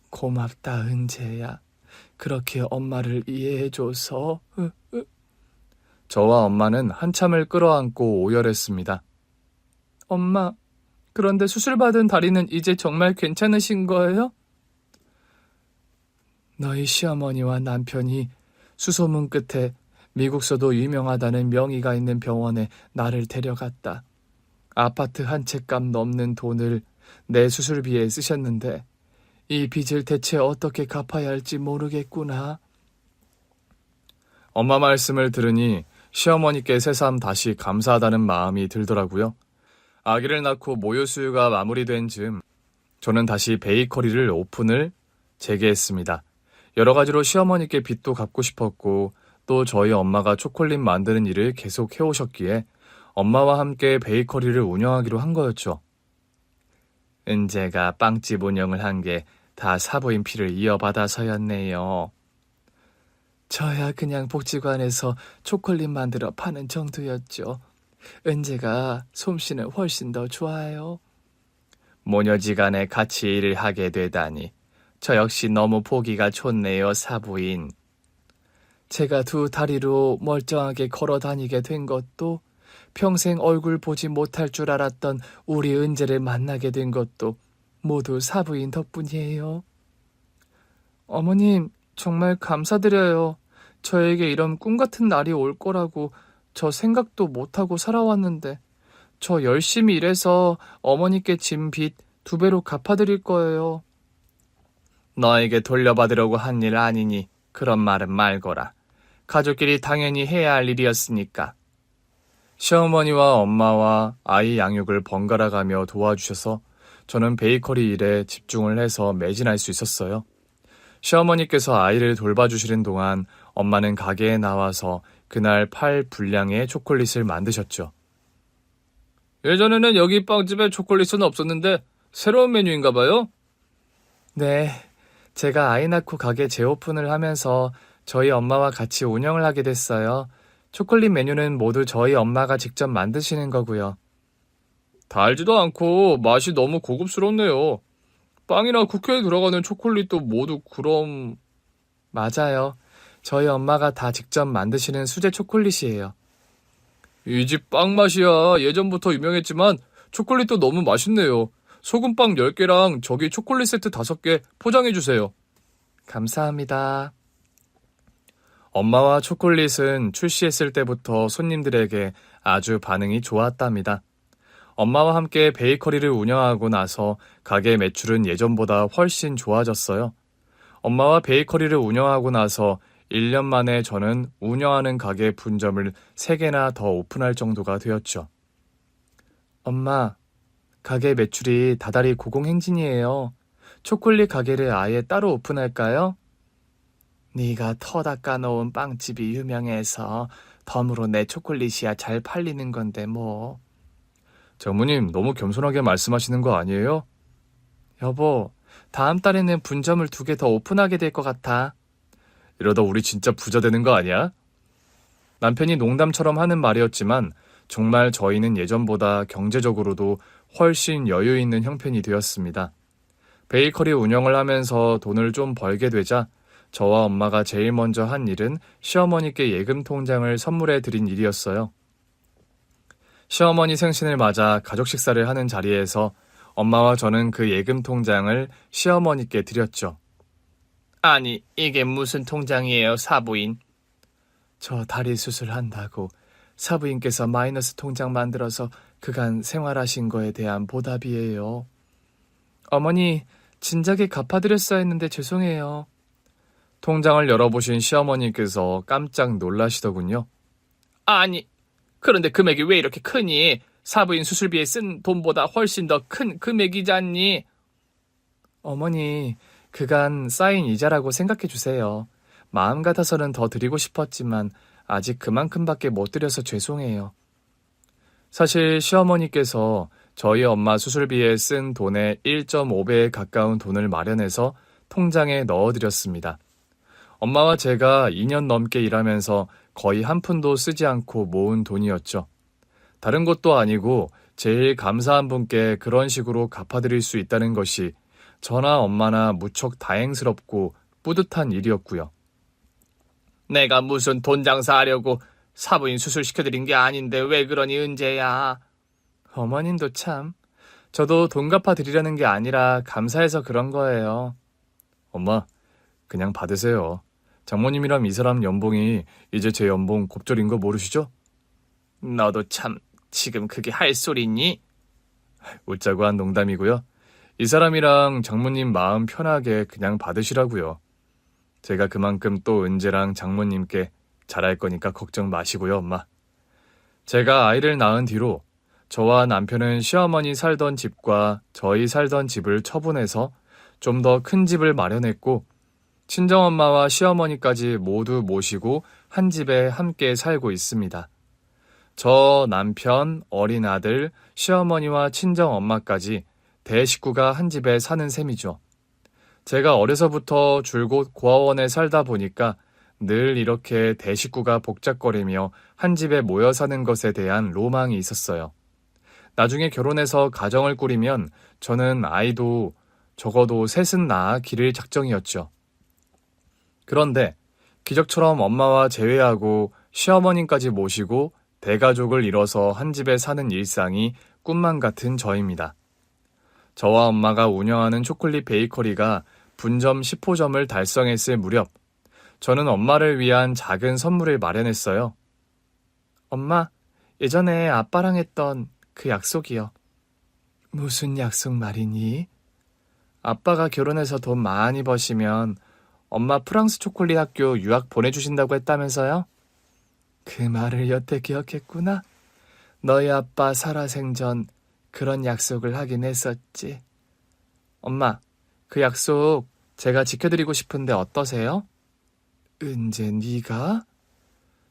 고맙다, 은재야. 그렇게 엄마를 이해해줘서. 저와 엄마는 한참을 끌어안고 오열했습니다. 엄마, 그런데 수술받은 다리는 이제 정말 괜찮으신 거예요? 너희 시어머니와 남편이 수소문 끝에 미국서도 유명하다는 명의가 있는 병원에 나를 데려갔다. 아파트 한 채 값 넘는 돈을 내 수술비에 쓰셨는데 이 빚을 대체 어떻게 갚아야 할지 모르겠구나. 엄마 말씀을 들으니 시어머니께 새삼 다시 감사하다는 마음이 들더라고요. 아기를 낳고 모유 수유가 마무리된 즈음 저는 다시 베이커리를 오픈을 재개했습니다. 여러 가지로 시어머니께 빚도 갚고 싶었고 또 저희 엄마가 초콜릿 만드는 일을 계속 해오셨기에 엄마와 함께 베이커리를 운영하기로 한 거였죠. 은재가 빵집 운영을 한 게 다 사부인 피를 이어받아서였네요. 저야 그냥 복지관에서 초콜릿 만들어 파는 정도였죠. 은재가 솜씨는 훨씬 더 좋아요. 모녀지간에 같이 일을 하게 되다니 저 역시 너무 보기가 좋네요, 사부인. 제가 두 다리로 멀쩡하게 걸어 다니게 된 것도 평생 얼굴 보지 못할 줄 알았던 우리 은재를 만나게 된 것도 모두 사부인 덕분이에요. 어머님, 정말 감사드려요. 저에게 이런 꿈 같은 날이 올 거라고 저 생각도 못하고 살아왔는데 저 열심히 일해서 어머니께 진 빚 2배로 갚아드릴 거예요. 너에게 돌려받으려고 한 일 아니니 그런 말은 말거라. 가족끼리 당연히 해야 할 일이었으니까. 시어머니와 엄마와 아이 양육을 번갈아가며 도와주셔서 저는 베이커리 일에 집중을 해서 매진할 수 있었어요. 시어머니께서 아이를 돌봐주시는 동안 엄마는 가게에 나와서 그날 팔 분량의 초콜릿을 만드셨죠. 예전에는 여기 빵집에 초콜릿은 없었는데 새로운 메뉴인가 봐요? 네, 제가 아이 낳고 가게 재오픈을 하면서 저희 엄마와 같이 운영을 하게 됐어요. 초콜릿 메뉴는 모두 저희 엄마가 직접 만드시는 거고요. 달지도 않고 맛이 너무 고급스럽네요. 빵이나 쿠키에 들어가는 초콜릿도 모두 그럼... 맞아요. 저희 엄마가 다 직접 만드시는 수제 초콜릿이에요. 이 집 빵 맛이야. 예전부터 유명했지만 초콜릿도 너무 맛있네요. 소금빵 10개랑 저기 초콜릿 세트 5개 포장해주세요. 감사합니다. 엄마와 초콜릿은 출시했을 때부터 손님들에게 아주 반응이 좋았답니다. 엄마와 함께 베이커리를 운영하고 나서 가게 매출은 예전보다 훨씬 좋아졌어요. 엄마와 베이커리를 운영하고 나서 1년 만에 저는 운영하는 가게 분점을 3개나 더 오픈할 정도가 되었죠. 엄마, 가게 매출이 다달이 고공행진이에요. 초콜릿 가게를 아예 따로 오픈할까요? 네가 터 닦아놓은 빵집이 유명해서 덤으로 내 초콜릿이야 잘 팔리는 건데 뭐. 장모님 너무 겸손하게 말씀하시는 거 아니에요? 여보, 다음 달에는 분점을 2개 더 오픈하게 될 것 같아. 이러다 우리 진짜 부자 되는 거 아니야? 남편이 농담처럼 하는 말이었지만 정말 저희는 예전보다 경제적으로도 훨씬 여유 있는 형편이 되었습니다. 베이커리 운영을 하면서 돈을 좀 벌게 되자 저와 엄마가 제일 먼저 한 일은 시어머니께 예금 통장을 선물해 드린 일이었어요. 시어머니 생신을 맞아 가족 식사를 하는 자리에서 엄마와 저는 그 예금 통장을 시어머니께 드렸죠. 아니, 이게 무슨 통장이에요, 사부인? 저 다리 수술한다고 사부인께서 마이너스 통장 만들어서 그간 생활하신 거에 대한 보답이에요. 어머니, 진작에 갚아드렸어야 했는데 죄송해요. 통장을 열어보신 시어머니께서 깜짝 놀라시더군요. 아니, 그런데 금액이 왜 이렇게 크니? 사부인 수술비에 쓴 돈보다 훨씬 더 큰 금액이잖니? 어머니, 그간 쌓인 이자라고 생각해 주세요. 마음 같아서는 더 드리고 싶었지만 아직 그만큼밖에 못 드려서 죄송해요. 사실 시어머니께서 저희 엄마 수술비에 쓴 돈의 1.5배에 가까운 돈을 마련해서 통장에 넣어드렸습니다. 엄마와 제가 2년 넘게 일하면서 거의 한 푼도 쓰지 않고 모은 돈이었죠. 다른 것도 아니고 제일 감사한 분께 그런 식으로 갚아드릴 수 있다는 것이 저나 엄마나 무척 다행스럽고 뿌듯한 일이었고요. 내가 무슨 돈 장사하려고 사부인 수술 시켜드린 게 아닌데 왜 그러니, 은재야? 어머님도 참. 저도 돈 갚아드리려는 게 아니라 감사해서 그런 거예요. 엄마, 그냥 받으세요. 장모님이랑 이 사람 연봉이 이제 제 연봉 곱절인 거 모르시죠? 너도 참 지금 그게 할 소리니? 웃자고 한 농담이고요. 이 사람이랑 장모님 마음 편하게 그냥 받으시라고요. 제가 그만큼 또 은재랑 장모님께 잘할 거니까 걱정 마시고요, 엄마. 제가 아이를 낳은 뒤로 저와 남편은 시어머니 살던 집과 저희 살던 집을 처분해서 좀 더 큰 집을 마련했고 친정엄마와 시어머니까지 모두 모시고 한 집에 함께 살고 있습니다. 저, 남편, 어린 아들, 시어머니와 친정엄마까지 대식구가 한 집에 사는 셈이죠. 제가 어려서부터 줄곧 고아원에 살다 보니까 늘 이렇게 대식구가 복작거리며 한 집에 모여 사는 것에 대한 로망이 있었어요. 나중에 결혼해서 가정을 꾸리면 저는 아이도 적어도 셋은 낳아 기를 작정이었죠. 그런데 기적처럼 엄마와 재회하고 시어머님까지 모시고 대가족을 이뤄서 한 집에 사는 일상이 꿈만 같은 저입니다. 저와 엄마가 운영하는 초콜릿 베이커리가 분점 10호점을 달성했을 무렵 저는 엄마를 위한 작은 선물을 마련했어요. 엄마, 예전에 아빠랑 했던 그 약속이요. 무슨 약속 말이니? 아빠가 결혼해서 돈 많이 버시면 엄마 프랑스 초콜릿 학교 유학 보내주신다고 했다면서요? 그 말을 여태 기억했구나. 너희 아빠 살아생전 그런 약속을 하긴 했었지. 엄마, 그 약속 제가 지켜드리고 싶은데 어떠세요? 은재 네가?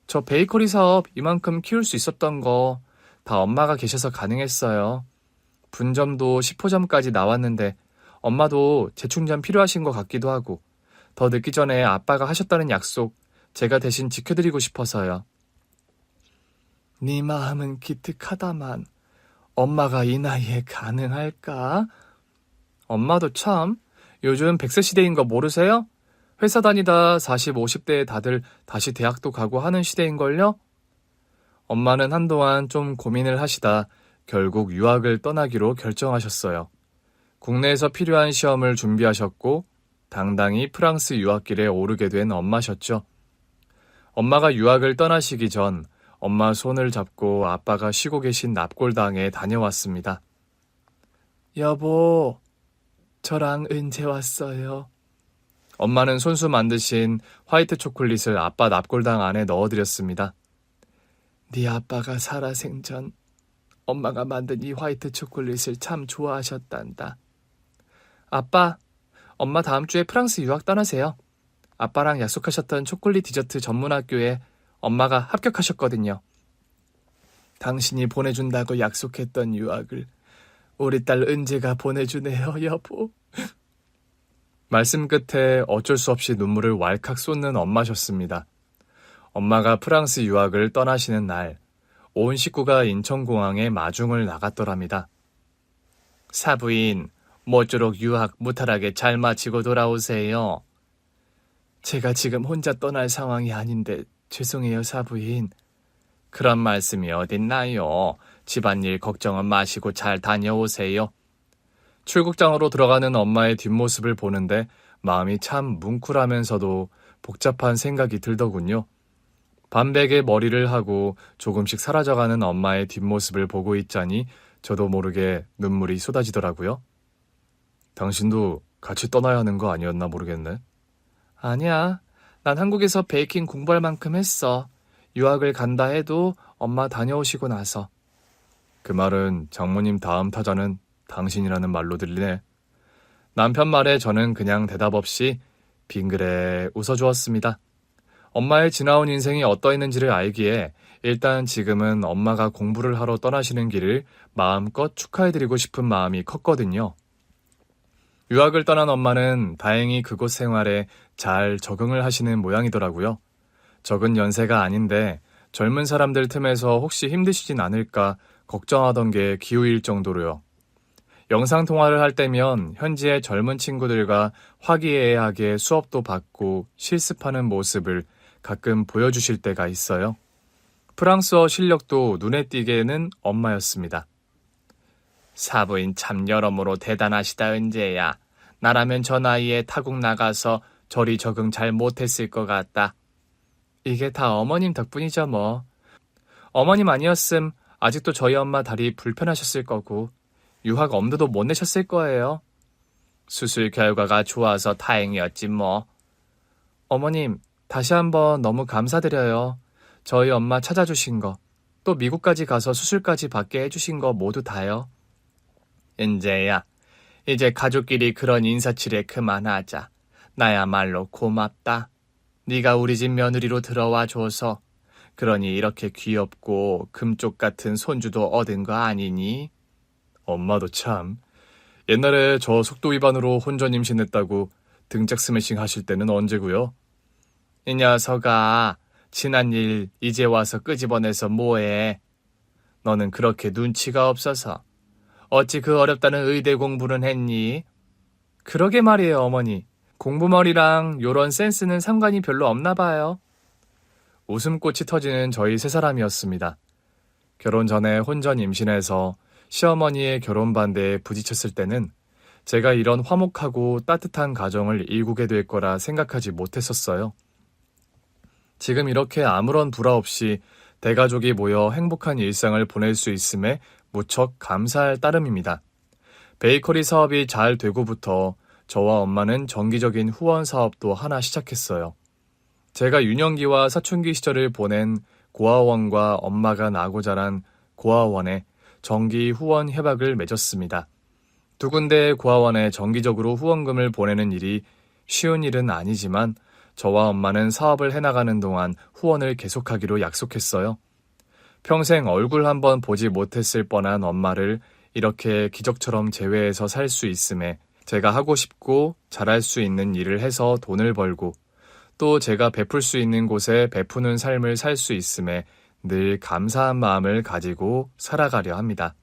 저 베이커리 사업 이만큼 키울 수 있었던 거 다 엄마가 계셔서 가능했어요. 분점도 10호점까지 나왔는데 엄마도 재충전 필요하신 것 같기도 하고 더 늦기 전에 아빠가 하셨다는 약속 제가 대신 지켜드리고 싶어서요. 네 마음은 기특하다만 엄마가 이 나이에 가능할까? 엄마도 참 요즘 100세 시대인 거 모르세요? 회사 다니다 40, 50대에 다들 다시 대학도 가고 하는 시대인걸요? 엄마는 한동안 좀 고민을 하시다 결국 유학을 떠나기로 결정하셨어요. 국내에서 필요한 시험을 준비하셨고 당당히 프랑스 유학길에 오르게 된 엄마셨죠. 엄마가 유학을 떠나시기 전 엄마 손을 잡고 아빠가 쉬고 계신 납골당에 다녀왔습니다. 여보, 저랑 은재 왔어요. 엄마는 손수 만드신 화이트 초콜릿을 아빠 납골당 안에 넣어드렸습니다. 네 아빠가 살아생전 엄마가 만든 이 화이트 초콜릿을 참 좋아하셨단다. 아빠, 엄마 다음 주에 프랑스 유학 떠나세요. 아빠랑 약속하셨던 초콜릿 디저트 전문 학교에 엄마가 합격하셨거든요. 당신이 보내준다고 약속했던 유학을 우리 딸 은재가 보내주네요, 여보. 말씀 끝에 어쩔 수 없이 눈물을 왈칵 쏟는 엄마셨습니다. 엄마가 프랑스 유학을 떠나시는 날, 온 식구가 인천공항에 마중을 나갔더랍니다. 사부인, 모쪼록 유학 무탈하게 잘 마치고 돌아오세요. 제가 지금 혼자 떠날 상황이 아닌데 죄송해요, 사부인. 그런 말씀이 어딨나요? 집안일 걱정은 마시고 잘 다녀오세요. 출국장으로 들어가는 엄마의 뒷모습을 보는데 마음이 참 뭉클하면서도 복잡한 생각이 들더군요. 반백의 머리를 하고 조금씩 사라져가는 엄마의 뒷모습을 보고 있자니 저도 모르게 눈물이 쏟아지더라고요. 당신도 같이 떠나야 하는 거 아니었나 모르겠네. 아니야. 난 한국에서 베이킹 공부할 만큼 했어. 유학을 간다 해도 엄마 다녀오시고 나서. 그 말은 장모님 다음 타자는 당신이라는 말로 들리네. 남편 말에 저는 그냥 대답 없이 빙그레 웃어주었습니다. 엄마의 지나온 인생이 어떠했는지를 알기에 일단 지금은 엄마가 공부를 하러 떠나시는 길을 마음껏 축하해드리고 싶은 마음이 컸거든요. 유학을 떠난 엄마는 다행히 그곳 생활에 잘 적응을 하시는 모양이더라고요. 적은 연세가 아닌데 젊은 사람들 틈에서 혹시 힘드시진 않을까 걱정하던 게 기우일 정도로요. 영상통화를 할 때면 현지의 젊은 친구들과 화기애애하게 수업도 받고 실습하는 모습을 가끔 보여주실 때가 있어요. 프랑스어 실력도 눈에 띄게는 엄마였습니다. 사부인 참 여러모로 대단하시다, 은재야. 나라면 저 나이에 타국 나가서 저리 적응 잘 못했을 것 같다. 이게 다 어머님 덕분이죠 뭐. 어머님 아니었음 아직도 저희 엄마 다리 불편하셨을 거고 유학 엄두도 못 내셨을 거예요. 수술 결과가 좋아서 다행이었지 뭐. 어머님, 다시 한번 너무 감사드려요. 저희 엄마 찾아주신 거, 또 미국까지 가서 수술까지 받게 해주신 거 모두 다요. 은재야, 이제 가족끼리 그런 인사치레 그만하자. 나야말로 고맙다. 네가 우리 집 며느리로 들어와 줘서. 그러니 이렇게 귀엽고 금쪽 같은 손주도 얻은 거 아니니? 엄마도 참. 옛날에 저 속도 위반으로 혼전 임신했다고 등짝 스매싱 하실 때는 언제고요? 이 녀석아, 지난 일 이제 와서 끄집어내서 뭐해? 너는 그렇게 눈치가 없어서. 어찌 그 어렵다는 의대 공부는 했니? 그러게 말이에요, 어머니. 공부머리랑 요런 센스는 상관이 별로 없나 봐요. 웃음꽃이 터지는 저희 세 사람이었습니다. 결혼 전에 혼전 임신해서 시어머니의 결혼 반대에 부딪혔을 때는 제가 이런 화목하고 따뜻한 가정을 이루게 될 거라 생각하지 못했었어요. 지금 이렇게 아무런 불화 없이 대가족이 모여 행복한 일상을 보낼 수 있음에 무척 감사할 따름입니다. 베이커리 사업이 잘 되고부터 저와 엄마는 정기적인 후원 사업도 하나 시작했어요. 제가 유년기와 사춘기 시절을 보낸 고아원과 엄마가 나고 자란 고아원에 정기 후원 협약을 맺었습니다. 두 군데의 고아원에 정기적으로 후원금을 보내는 일이 쉬운 일은 아니지만 저와 엄마는 사업을 해나가는 동안 후원을 계속하기로 약속했어요. 평생 얼굴 한번 보지 못했을 뻔한 엄마를 이렇게 기적처럼 재회해서 살 수 있음에 제가 하고 싶고 잘할 수 있는 일을 해서 돈을 벌고 또 제가 베풀 수 있는 곳에 베푸는 삶을 살 수 있음에 늘 감사한 마음을 가지고 살아가려 합니다.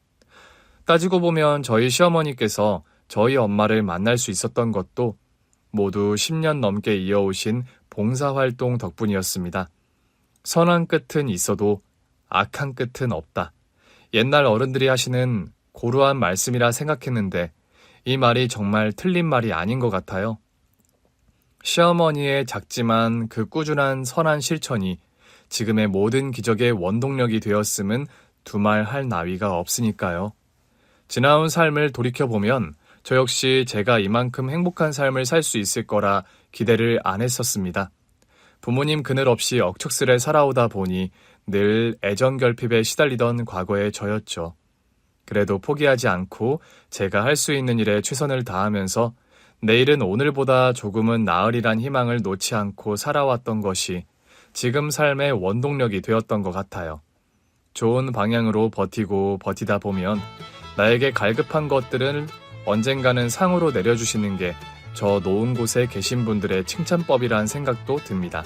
따지고 보면 저희 시어머니께서 저희 엄마를 만날 수 있었던 것도 모두 10년 넘게 이어오신 봉사활동 덕분이었습니다. 선한 끝은 있어도 악한 끝은 없다. 옛날 어른들이 하시는 고루한 말씀이라 생각했는데 이 말이 정말 틀린 말이 아닌 것 같아요. 시어머니의 작지만 그 꾸준한 선한 실천이 지금의 모든 기적의 원동력이 되었음은 두말 할 나위가 없으니까요. 지나온 삶을 돌이켜보면 저 역시 제가 이만큼 행복한 삶을 살 수 있을 거라 기대를 안 했었습니다. 부모님 그늘 없이 억척스레 살아오다 보니 늘 애정결핍에 시달리던 과거의 저였죠. 그래도 포기하지 않고 제가 할 수 있는 일에 최선을 다하면서 내일은 오늘보다 조금은 나으리란 희망을 놓지 않고 살아왔던 것이 지금 삶의 원동력이 되었던 것 같아요. 좋은 방향으로 버티고 버티다 보면 나에게 갈급한 것들을 언젠가는 상으로 내려주시는 게 저 놓은 곳에 계신 분들의 칭찬법이란 생각도 듭니다.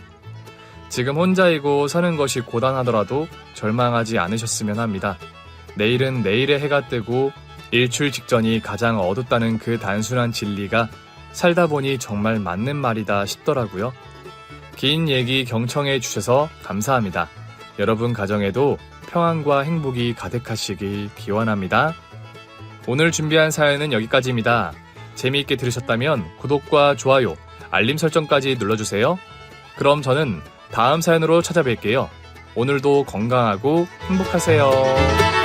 지금 혼자이고 사는 것이 고단하더라도 절망하지 않으셨으면 합니다. 내일은 내일의 해가 뜨고 일출 직전이 가장 어둡다는 그 단순한 진리가 살다 보니 정말 맞는 말이다 싶더라고요. 긴 얘기 경청해 주셔서 감사합니다. 여러분 가정에도 평안과 행복이 가득하시길 기원합니다. 오늘 준비한 사연은 여기까지입니다. 재미있게 들으셨다면 구독과 좋아요, 알림 설정까지 눌러주세요. 그럼 저는 다음 사연으로 찾아뵐게요. 오늘도 건강하고 행복하세요.